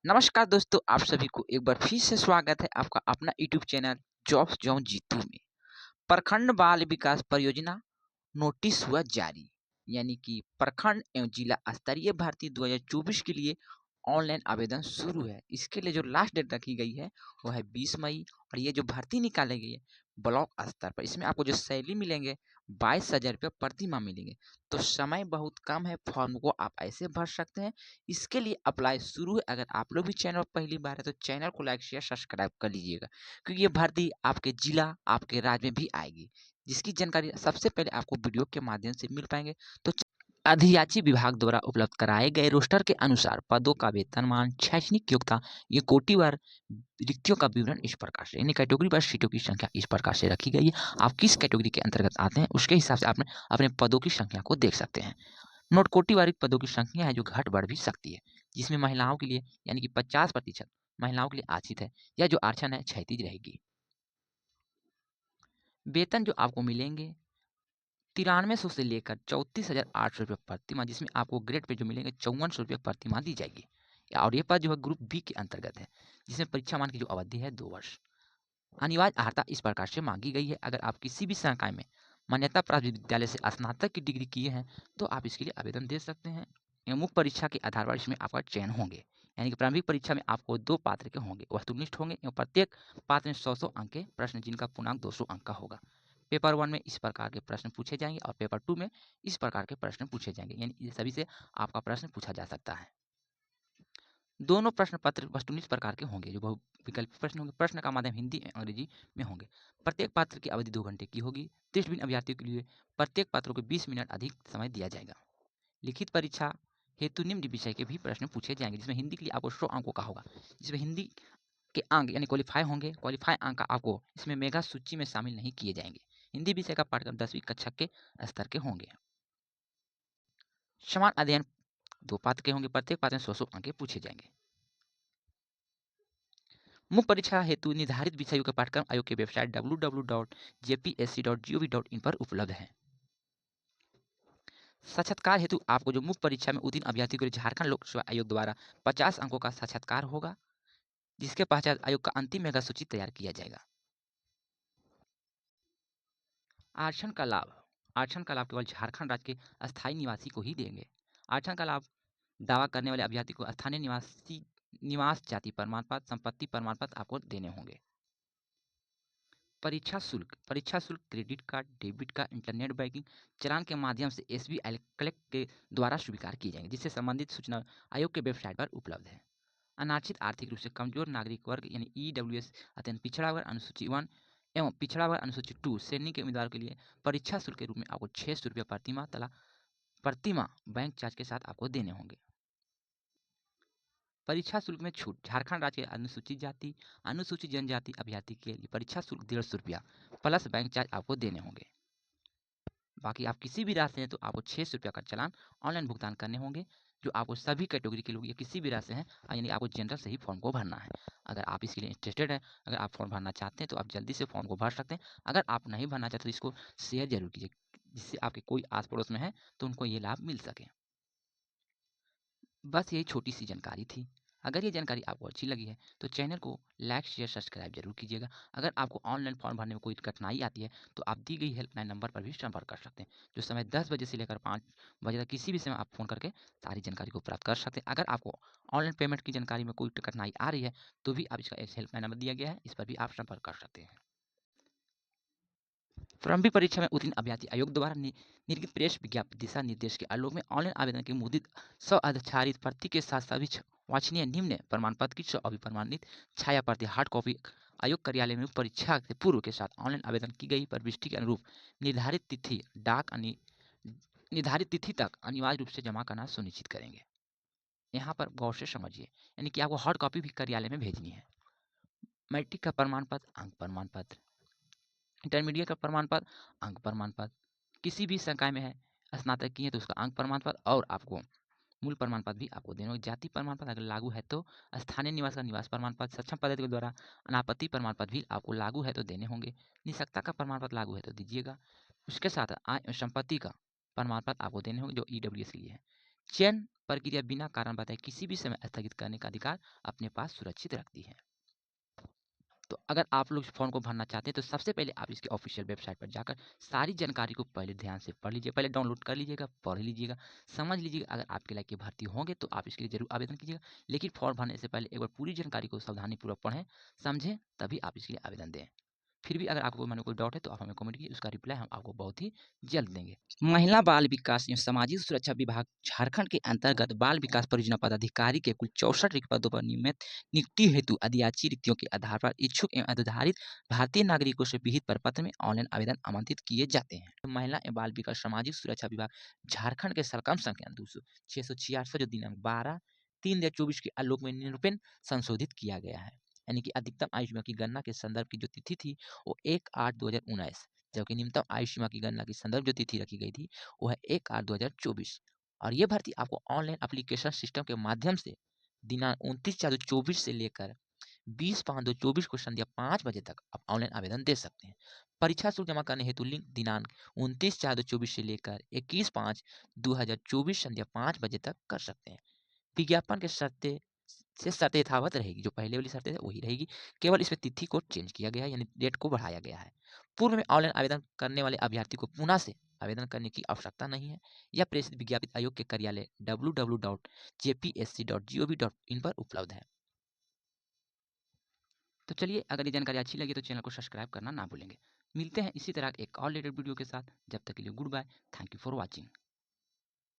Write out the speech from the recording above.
नमस्कार दोस्तों, आप सभी को एक बार फिर से स्वागत है आपका अपना YouTube channel jobs John Jeetu में। प्रखंड बाल विकास परियोजना नोटिस हुआ जारी। यानी कि प्रखंड एवं जिला स्तरीय भर्ती 2024 के लिए ऑनलाइन आवेदन शुरू है। इसके लिए जो लास्ट डेट रखी गई है वो है 20 मई। और ये जो भर्ती निकाली गई है ब्लॉक स्तर पर, इसमें आपको जो सैलरी मिलेंगे 22,000 रुपये प्रति माह मिलेंगे। तो समय बहुत कम है, फॉर्म को आप ऐसे भर सकते हैं। इसके लिए अप्लाई शुरू है। अगर आप लोग भी चैनल पर पहली बार है तो चैनल को लाइक शेयर सब्सक्राइब कर लीजिएगा, क्योंकि ये भर्ती आपके जिला आपके राज्य में भी आएगी, जिसकी जानकारी सबसे पहले आपको वीडियो के माध्यम से मिल पाएंगे। तो अधियाची विभाग द्वारा उपलब्ध कराए गए रोस्टर के अनुसार पदों का वेतनमान, शैक्षणिक योग्यता, ये कोटिवार रिक्तियों का विवरण इस प्रकार से, यानी कैटेगरी वार सीटों की संख्या इस प्रकार से रखी गई है। आप किस कैटेगरी के अंतर्गत आते हैं उसके हिसाब से आपने अपने पदों की संख्या को देख सकते हैं। नोट कोटिवारिक पदों की संख्या है जो घट बढ़ भी सकती है, जिसमें महिलाओं के लिए यानी कि 50% महिलाओं के लिए आरक्षित है, या जो आरक्षण है क्षैतिज रहेगी। वेतन जो आपको मिलेंगे 9300 से लेकर 34,800 रुपये प्रति माह, जिसमें आपको ग्रेड पे जो मिलेंगे 5400 रुपये प्रति माह दी जाएगी। और ये पद जो है ग्रुप बी के अंतर्गत है, जिसमें परीक्षा मान की जो अवधि है 2 वर्ष। अनिवार्य अर्हता इस प्रकार से मांगी गई है। अगर आप किसी भी संकाय में मान्यता प्राप्त विद्यालय से स्नातक की डिग्री किए हैं तो आप इसके लिए आवेदन दे सकते हैं। एवं मुख्य परीक्षा के आधार पर इसमें आपका चयन होंगे, यानी कि प्रारंभिक परीक्षा में आपको 2 पात्र के होंगे, वस्तुनिष्ठ होंगे, एवं प्रत्येक पात्र में 100 अंक के प्रश्न, जिनका पूर्णांक 200 अंक का होगा। पेपर 1 में इस प्रकार के प्रश्न पूछे जाएंगे और पेपर 2 में इस प्रकार के प्रश्न पूछे जाएंगे, यानी ये सभी से आपका प्रश्न पूछा जा सकता है। दोनों प्रश्न पत्र वस्तुनिष्ठ प्रकार के होंगे, जो बहुविकल्पी प्रश्न होंगे। प्रश्न का माध्यम हिंदी एवं अंग्रेजी में होंगे। प्रत्येक पात्र की अवधि 2 घंटे की होगी। दृष्टिहीन अभ्यर्थियों के लिए प्रत्येक पात्र को 20 मिनट अधिक समय दिया जाएगा। लिखित परीक्षा हेतु निम्न विषय के भी प्रश्न पूछे जाएंगे, जिसमें हिंदी के लिए आपको 100 अंकों का होगा, जिसमें हिंदी के अंक यानी क्वालिफाई होंगे। क्वालिफाई अंक आपको इसमें मेगा सूची में शामिल नहीं किए जाएंगे। हिंदी विषय का पाठ्यक्रम 10वीं कक्षा के स्तर के होंगे। समान अध्ययन 2 पात्र के होंगे। प्रत्येक पात्र में 100 अंक पूछे जाएंगे। मुख्य परीक्षा हेतु निर्धारित विषयों का पाठ्यक्रम आयोग की वेबसाइट www.jpsc.gov.in पर उपलब्ध है। साक्षात्कार हेतु आपको जो मुख्य परीक्षा में उत्तीर्ण अभ्यर्थी के लिए झारखंड लोक सेवा आयोग द्वारा 50 अंकों का साक्षात्कार होगा, जिसके पश्चात आयोग का अंतिम मेगा सूची तैयार किया जाएगा। आरक्षण का लाभ केवल झारखंड राज्य के अस्थायी निवासी को ही देंगे। आरक्षण का लाभ दावा करने वाले अभ्यर्थी को स्थानीय निवास जाति प्रमाण पत्र, संपत्ति प्रमाण पत्र आपको देने होंगे। परीक्षा शुल्क credit card, debit card, internet banking, चालान के माध्यम से SBI कलेक्ट के द्वारा स्वीकार की जाएंगे, जिससे संबंधित सूचना आयोग के वेबसाइट पर उपलब्ध है। अनारक्षित आर्थिक रूप से कमजोर नागरिक वर्ग यानी EWS, अत्यंत पिछड़ा वर्ग, अनुसूची 1 एवं पिछड़ा वर्ग अनुसूची 2 श्रेणी के उम्मीदवारों के लिए परीक्षा शुल्क के रूप में आपको 600 रुपये प्रति माह बैंक चार्ज के साथ आपको देने होंगे। परीक्षा शुल्क में छूट झारखंड राज्य के अनुसूचित जाति, अनुसूचित जनजाति अभ्यर्थी के लिए परीक्षा शुल्क 150 रुपया प्लस बैंक चार्ज आपको देने होंगे। बाकी आप किसी भी राज्य से हैं तो आपको 600 रुपया का चालान ऑनलाइन भुगतान करने होंगे, जो आपको सभी कैटेगरी के लोग या किसी भी राज्य से हैं, यानी आपको जनरल से ही फॉर्म को भरना है। अगर आप इसके लिए इंटरेस्टेड हैं, अगर आप फॉर्म भरना चाहते हैं तो आप जल्दी से फॉर्म को भर सकते हैं। अगर आप नहीं भरना चाहते तो इसको शेयर जरूर कीजिए, जिससे आपके कोई आस पड़ोस में है तो उनको ये लाभ मिल सके। बस यही छोटी सी जानकारी थी। अगर ये जानकारी आपको अच्छी लगी है तो चैनल को लाइक शेयर सब्सक्राइब जरूर कीजिएगा। अगर आपको ऑनलाइन फॉर्म भरने में कोई कठिनाई आती है तो आप दी गई हेल्पलाइन नंबर पर भी संपर्क कर सकते हैं, जो समय 10 बजे से लेकर 5 बजे तक किसी भी समय आप फ़ोन करके सारी जानकारी को प्राप्त कर सकते हैं। अगर आपको ऑनलाइन पेमेंट की जानकारी में कोई कठिनाई आ रही है तो भी आप इसका एक हेल्पलाइन नंबर दिया गया है, इस पर भी आप संपर्क कर सकते हैं। प्रारंभिक परीक्षा में उत्तीर्ण अभ्यर्थी आयोग द्वारा निर्गत प्रेस विज्ञापन दिशा निर्देश के आलोक में ऑनलाइन आवेदन की मुद्रित स्वआच्छादित प्रति के साथ सभी वांछनीय निम्न प्रमाण पत्र की अभिप्रमाणित छाया प्रति हार्ड कॉपी आयोग कार्यालय में परीक्षा से पूर्व के साथ ऑनलाइन आवेदन की गई प्रविष्टि के अनुरूप निर्धारित तिथि तक अनिवार्य रूप से जमा करना सुनिश्चित करेंगे। यहाँ पर गौर से समझिए, यानी कि आपको हार्ड कॉपी भी कार्यालय में भेजनी है। मैट्रिक का प्रमाण पत्र, अंक प्रमाण पत्र, इंटरमीडिएट का प्रमाण पत्र, अंक प्रमाण पत्र, किसी भी संकाय में है स्नातक की है तो उसका अंक प्रमाण पत्र, और आपको मूल प्रमाण पत्र भी आपको देना होगा। जाति प्रमाण पत्र अगर लागू है तो स्थानीय निवास का निवास प्रमाण पत्र, सक्षम पद्धति के द्वारा अनापत्ति प्रमाण पत्र भी आपको लागू है तो देने होंगे। निःशक्ता का प्रमाण पत्र लागू है तो दीजिएगा। उसके साथ आय एवं संपत्ति का प्रमाण पत्र आपको देने होंगे, जो EWS के लिए है। चयन प्रक्रिया बिना कारण बताए किसी भी समय स्थगित करने का अधिकार अपने पास सुरक्षित रखती है। तो अगर आप लोग इस फॉर्म को भरना चाहते हैं तो सबसे पहले आप इसकी ऑफिशियल वेबसाइट पर जाकर सारी जानकारी को पहले ध्यान से पढ़ लीजिए, पहले डाउनलोड कर लीजिएगा, पढ़ लीजिएगा, समझ लीजिएगा। अगर आपके लायक की भर्ती होंगे तो आप इसके लिए जरूर आवेदन कीजिएगा, लेकिन फॉर्म भरने से पहले एक बार पूरी जानकारी को सावधानीपूर्वक पढ़ें, समझें, तभी आप इसके लिए आवेदन दें। फिर भी अगर आपको कोई डाउट है तो आप हमें कमेंट कीजिए, उसका रिप्लाई हम आपको बहुत ही जल्द देंगे। महिला बाल विकास एवं सामाजिक सुरक्षा विभाग झारखंड के अंतर्गत बाल विकास परियोजना पदाधिकारी के कुल 64 रिक्त पदों पर नियुक्ति हेतु अधियाची रिक्तियों के आधार पर इच्छुक एवं निर्धारित भारतीय नागरिकों से विहित प्रपत्र में ऑनलाइन आवेदन आमंत्रित किए जाते हैं। तो महिला एवं बाल विकास सामाजिक सुरक्षा विभाग झारखंड के सरकम संख्या 666 जो दिनांक 12/3/2024 के आलोक में निरूपण संशोधित किया गया है। यानी कि अधिकतम आयु सीमा की गणना के संदर्भ की जो तिथि थी वो 1/8/2019, जबकि न्यूनतम आयु सीमा की गणना की संदर्भ जो तिथि रखी गई थी वो है 1/8/2024। और ये भर्ती आपको ऑनलाइन एप्लीकेशन सिस्टम के माध्यम से दिनांक 29/4/2024 से लेकर 20/5/2024 को संध्या 5 बजे तक आप ऑनलाइन आवेदन दे सकते हैं। परीक्षा शुल्क जमा करने हेतु लिंक दिनांक 29/4/2024 से लेकर 21/5/2024 संध्या 5 बजे तक कर सकते हैं। विज्ञापन के शर्तें यथावत रहेगी, जो पहले वाली शर्तें वही रहेगी, केवल इसमें तिथि को चेंज किया गया है, यानी डेट को बढ़ाया गया है। पूर्व में ऑनलाइन आवेदन करने वाले अभ्यर्थी को पुनः से आवेदन करने की आवश्यकता नहीं है। यह प्रेषित विज्ञापित आयोग के कार्यालय www.jpsc.gov.in पर उपलब्ध है। तो चलिए, अगर ये जानकारी अच्छी लगी तो चैनल को सब्सक्राइब करना ना भूलेंगे। मिलते हैं इसी तरह एक और लेटेस्ट वीडियो के साथ, जब तक के लिए goodbye, thank you for watching.